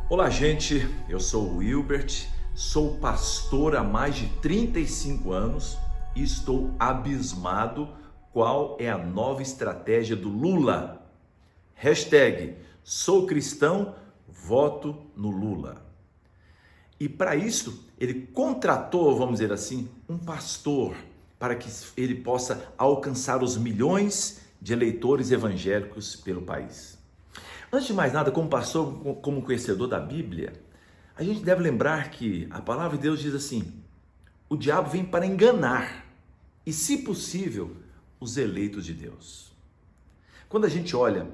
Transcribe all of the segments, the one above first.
Olá, gente, eu sou o Wilbert, sou pastor há mais de 35 anos e estou abismado qual é a nova estratégia do Lula. Hashtag sou cristão, voto no Lula. E para isso, ele contratou, vamos dizer assim, um pastor para que ele possa alcançar os milhões de eleitores evangélicos pelo país. Antes de mais nada, como pastor, como conhecedor da Bíblia, a gente deve lembrar que a palavra de Deus diz assim: o diabo vem para enganar e, se possível, os eleitos de Deus. Quando a gente olha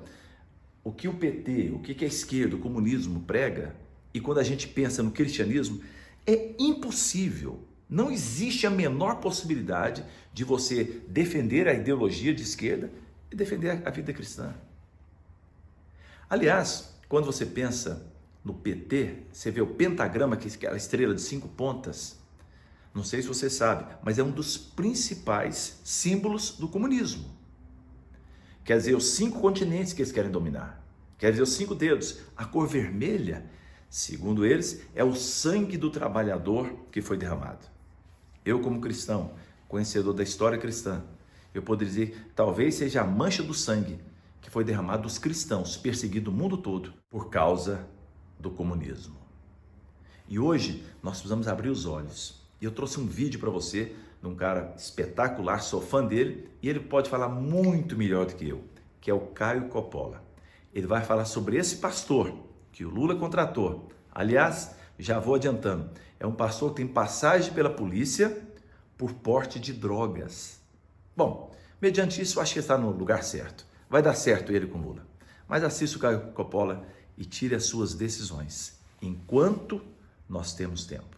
o que o PT, o que a esquerda, o comunismo prega, e quando a gente pensa no cristianismo, é impossível, não existe a menor possibilidade de você defender a ideologia de esquerda e defender a vida cristã. Aliás, quando você pensa no PT, você vê o pentagrama, que é aquela estrela de 5 pontas, não sei se você sabe, mas é um dos principais símbolos do comunismo. Quer dizer, os 5 continentes que eles querem dominar. Quer dizer, os 5 dedos. A cor vermelha, segundo eles, é o sangue do trabalhador que foi derramado. Eu, como cristão, conhecedor da história cristã, eu poderia dizer que talvez seja a mancha do sangue que foi derramado dos cristãos perseguidos no mundo todo por causa do comunismo. E hoje nós precisamos abrir os olhos. E eu trouxe um vídeo para você de um cara espetacular, sou fã dele, e ele pode falar muito melhor do que eu, que é o Caio Coppola. Ele vai falar sobre esse pastor que o Lula contratou. Aliás, já vou adiantando, é um pastor que tem passagem pela polícia por porte de drogas. Bom, mediante isso, eu acho que está no lugar certo. Vai dar certo ele com Lula. Mas assista o Caio Coppola e tire as suas decisões enquanto nós temos tempo.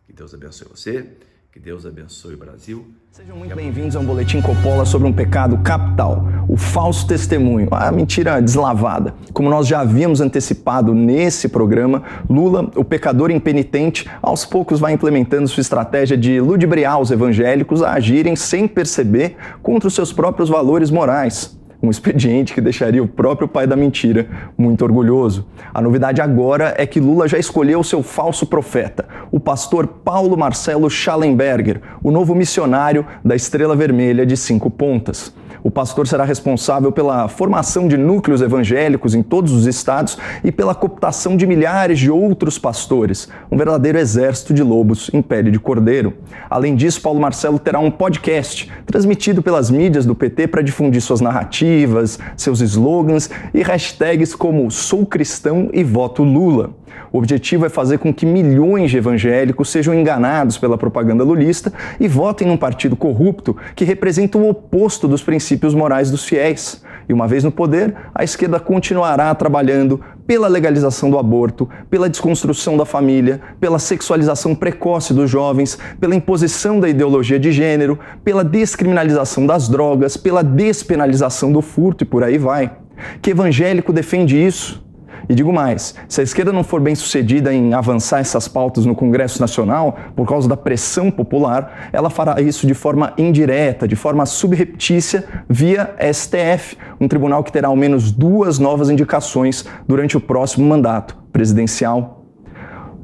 Que Deus abençoe você, que Deus abençoe o Brasil. Sejam muito bem-vindos a um Boletim Coppola sobre um pecado capital, o falso testemunho, a mentira deslavada. Como nós já havíamos antecipado nesse programa, Lula, o pecador impenitente, aos poucos vai implementando sua estratégia de ludibriar os evangélicos a agirem sem perceber contra os seus próprios valores morais. Um expediente que deixaria o próprio pai da mentira muito orgulhoso. A novidade agora é que Lula já escolheu o seu falso profeta, o pastor Paulo Marcelo Schallenberger, o novo missionário da Estrela Vermelha de 5 pontas. O pastor será responsável pela formação de núcleos evangélicos em todos os estados e pela cooptação de milhares de outros pastores, um verdadeiro exército de lobos em pele de cordeiro. Além disso, Paulo Marcelo terá um podcast transmitido pelas mídias do PT para difundir suas narrativas, seus slogans e hashtags como "Sou cristão e voto Lula". O objetivo é fazer com que milhões de evangélicos sejam enganados pela propaganda lulista e votem num partido corrupto que representa o oposto dos princípios morais dos fiéis. E uma vez no poder, a esquerda continuará trabalhando pela legalização do aborto, pela desconstrução da família, pela sexualização precoce dos jovens, pela imposição da ideologia de gênero, pela descriminalização das drogas, pela despenalização do furto e por aí vai. Que evangélico defende isso? E digo mais, se a esquerda não for bem sucedida em avançar essas pautas no Congresso Nacional, por causa da pressão popular, ela fará isso de forma indireta, de forma subreptícia, via STF, um tribunal que terá ao menos 2 novas indicações durante o próximo mandato presidencial.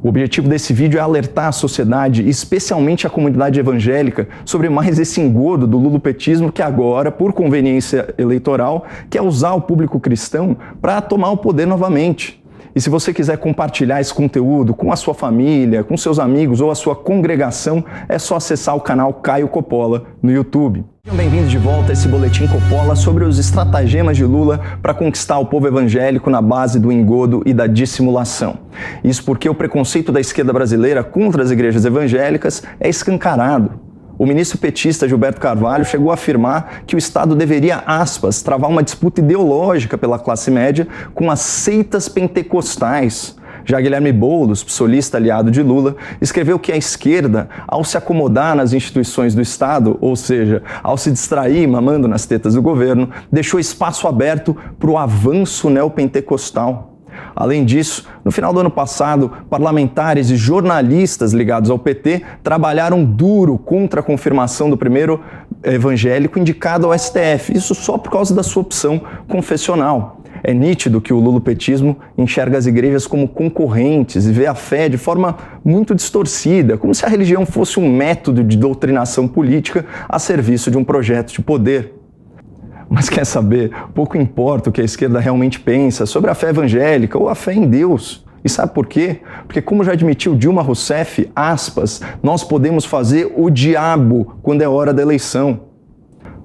O objetivo desse vídeo é alertar a sociedade, especialmente a comunidade evangélica, sobre mais esse engodo do lulopetismo que agora, por conveniência eleitoral, quer usar o público cristão para tomar o poder novamente. E se você quiser compartilhar esse conteúdo com a sua família, com seus amigos ou a sua congregação, é só acessar o canal Caio Coppola no YouTube. Sejam bem-vindos de volta a esse Boletim Coppola sobre os estratagemas de Lula para conquistar o povo evangélico na base do engodo e da dissimulação. Isso porque o preconceito da esquerda brasileira contra as igrejas evangélicas é escancarado. O ministro petista Gilberto Carvalho chegou a afirmar que o Estado deveria, aspas, travar uma disputa ideológica pela classe média com as seitas pentecostais. Já Guilherme Boulos, psolista aliado de Lula, escreveu que a esquerda, ao se acomodar nas instituições do Estado, ou seja, ao se distrair mamando nas tetas do governo, deixou espaço aberto para o avanço neopentecostal. Além disso, no final do ano passado, parlamentares e jornalistas ligados ao PT trabalharam duro contra a confirmação do primeiro evangélico indicado ao STF, isso só por causa da sua opção confessional. É nítido que o lulopetismo enxerga as igrejas como concorrentes e vê a fé de forma muito distorcida, como se a religião fosse um método de doutrinação política a serviço de um projeto de poder. Mas quer saber? Pouco importa o que a esquerda realmente pensa sobre a fé evangélica ou a fé em Deus. E sabe por quê? Porque, como já admitiu Dilma Rousseff, aspas, nós podemos fazer o diabo quando é hora da eleição.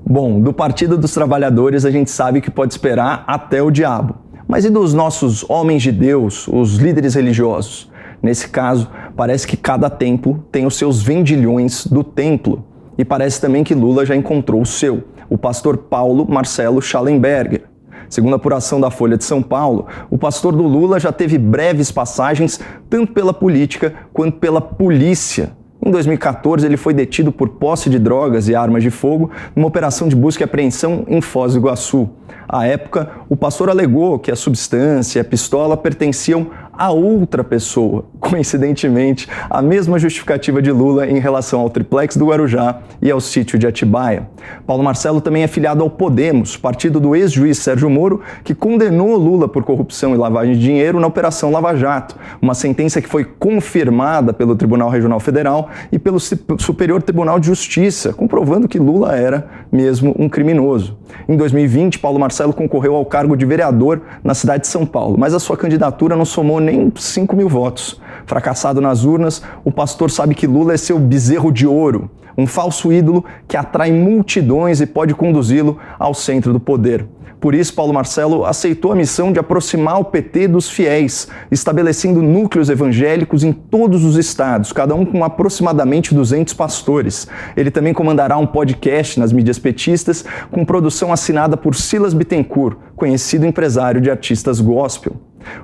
Bom, do Partido dos Trabalhadores a gente sabe que pode esperar até o diabo. Mas e dos nossos homens de Deus, os líderes religiosos? Nesse caso, parece que cada templo tem os seus vendilhões do templo. E parece também que Lula já encontrou o seu, o pastor Paulo Marcelo Schallenberger. Segundo a apuração da Folha de São Paulo, o pastor do Lula já teve breves passagens tanto pela política quanto pela polícia. Em 2014, ele foi detido por posse de drogas e armas de fogo numa operação de busca e apreensão em Foz do Iguaçu. À época, o pastor alegou que a substância e a pistola pertenciam a outra pessoa. Coincidentemente, a mesma justificativa de Lula em relação ao triplex do Guarujá e ao sítio de Atibaia. Paulo Marcelo também é filiado ao Podemos, partido do ex-juiz Sérgio Moro, que condenou Lula por corrupção e lavagem de dinheiro na Operação Lava Jato, uma sentença que foi confirmada pelo Tribunal Regional Federal e pelo Superior Tribunal de Justiça, comprovando que Lula era mesmo um criminoso. Em 2020, Paulo Marcelo concorreu ao cargo de vereador na cidade de São Paulo, mas a sua candidatura não somou nem 5 mil votos. Fracassado nas urnas, o pastor sabe que Lula é seu bezerro de ouro, um falso ídolo que atrai multidões e pode conduzi-lo ao centro do poder. Por isso, Paulo Marcelo aceitou a missão de aproximar o PT dos fiéis, estabelecendo núcleos evangélicos em todos os estados, cada um com aproximadamente 200 pastores. Ele também comandará um podcast nas mídias petistas, com produção assinada por Silas Bittencourt, conhecido empresário de artistas gospel.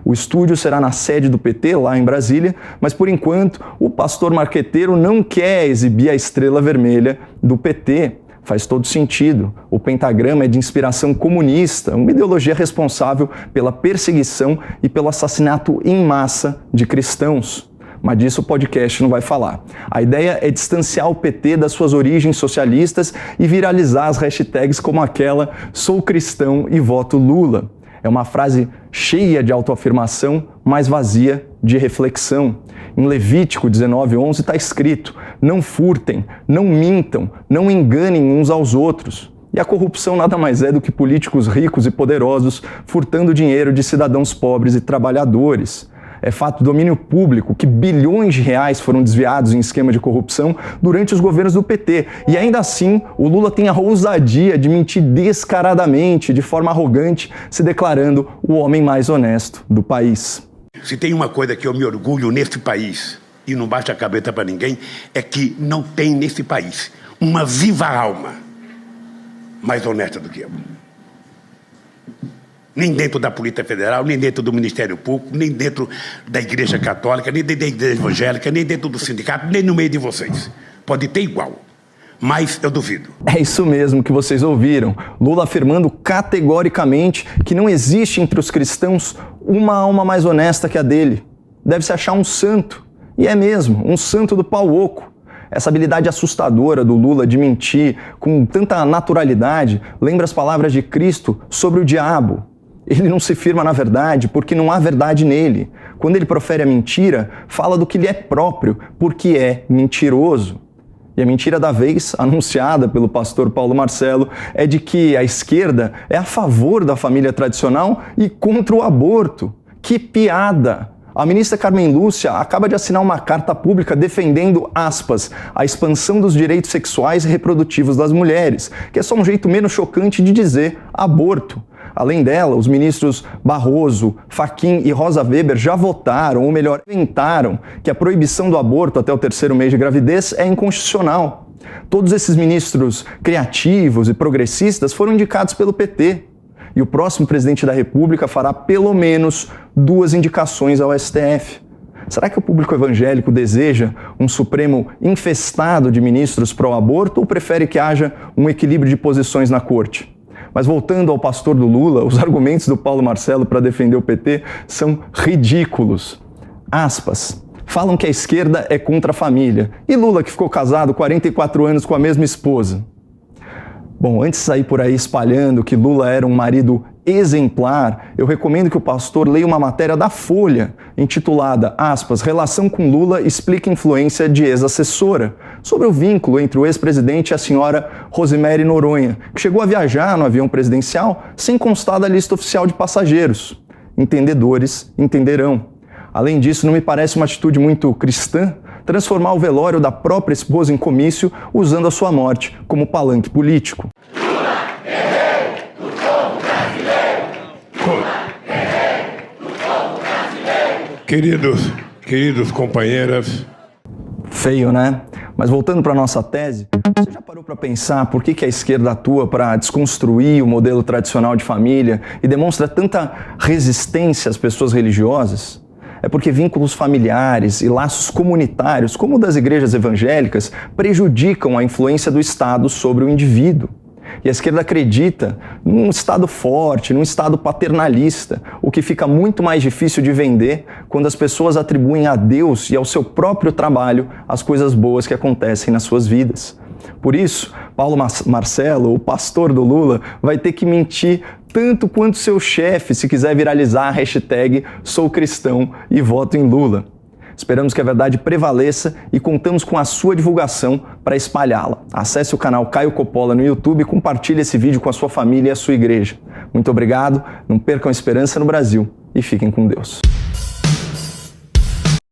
O estúdio será na sede do PT, lá em Brasília, mas por enquanto o pastor marqueteiro não quer exibir a estrela vermelha do PT. Faz todo sentido. O pentagrama é de inspiração comunista, uma ideologia responsável pela perseguição e pelo assassinato em massa de cristãos. Mas disso o podcast não vai falar. A ideia é distanciar o PT das suas origens socialistas e viralizar as hashtags como aquela "Sou cristão e voto Lula". É uma frase cheia de autoafirmação, mas vazia de reflexão. Em Levítico 19:11 está escrito: não furtem, não mintam, não enganem uns aos outros. E a corrupção nada mais é do que políticos ricos e poderosos furtando dinheiro de cidadãos pobres e trabalhadores. É fato do domínio público que bilhões de reais foram desviados em esquema de corrupção durante os governos do PT. E ainda assim, o Lula tem a ousadia de mentir descaradamente, de forma arrogante, se declarando o homem mais honesto do país. Se tem uma coisa que eu me orgulho neste país, e não baixa a cabeça para ninguém, é que não tem nesse país uma viva alma mais honesta do que eu. Nem dentro da Polícia Federal, nem dentro do Ministério Público, nem dentro da Igreja Católica, nem dentro da Igreja Evangélica, nem dentro do sindicato, nem no meio de vocês. Pode ter igual, mas eu duvido. É isso mesmo que vocês ouviram. Lula afirmando categoricamente que não existe entre os cristãos uma alma mais honesta que a dele. Deve-se achar um santo. E é mesmo, um santo do pau oco. Essa habilidade assustadora do Lula de mentir com tanta naturalidade lembra as palavras de Cristo sobre o diabo. Ele não se firma na verdade porque não há verdade nele. Quando ele profere a mentira, fala do que lhe é próprio, porque é mentiroso. E a mentira da vez, anunciada pelo pastor Paulo Marcelo, é de que a esquerda é a favor da família tradicional e contra o aborto. Que piada! A ministra Carmen Lúcia acaba de assinar uma carta pública defendendo, aspas, a expansão dos direitos sexuais e reprodutivos das mulheres, que é só um jeito menos chocante de dizer aborto. Além dela, os ministros Barroso, Fachin e Rosa Weber já votaram, ou melhor, inventaram, que a proibição do aborto até o 3º mês de gravidez é inconstitucional. Todos esses ministros criativos e progressistas foram indicados pelo PT. E o próximo presidente da República fará pelo menos 2 indicações ao STF. Será que o público evangélico deseja um Supremo infestado de ministros pró-aborto ou prefere que haja um equilíbrio de posições na corte? Mas voltando ao pastor do Lula, os argumentos do Paulo Marcelo para defender o PT são ridículos. Aspas. Falam que a esquerda é contra a família. E Lula, que ficou casado 44 anos com a mesma esposa? Bom, antes de sair por aí espalhando que Lula era um marido exemplar, eu recomendo que o pastor leia uma matéria da Folha, intitulada, aspas, Relação com Lula explica influência de ex-assessora, sobre o vínculo entre o ex-presidente e a senhora Rosemary Noronha, que chegou a viajar no avião presidencial sem constar da lista oficial de passageiros. Entendedores entenderão. Além disso, não me parece uma atitude muito cristã transformar o velório da própria esposa em comício usando a sua morte como palanque político. Queridos companheiras. Feio, né? Mas voltando para a nossa tese, você já parou para pensar por que a esquerda atua para desconstruir o modelo tradicional de família e demonstra tanta resistência às pessoas religiosas? É porque vínculos familiares e laços comunitários, como o das igrejas evangélicas, prejudicam a influência do Estado sobre o indivíduo. E a esquerda acredita num Estado forte, num Estado paternalista, o que fica muito mais difícil de vender quando as pessoas atribuem a Deus e ao seu próprio trabalho as coisas boas que acontecem nas suas vidas. Por isso, Paulo Marcelo, o pastor do Lula, vai ter que mentir tanto quanto seu chefe se quiser viralizar a hashtag Sou Cristão e voto em Lula. Esperamos que a verdade prevaleça e contamos com a sua divulgação para espalhá-la. Acesse o canal Caio Coppola no YouTube e compartilhe esse vídeo com a sua família e a sua igreja. Muito obrigado, não percam a esperança no Brasil e fiquem com Deus.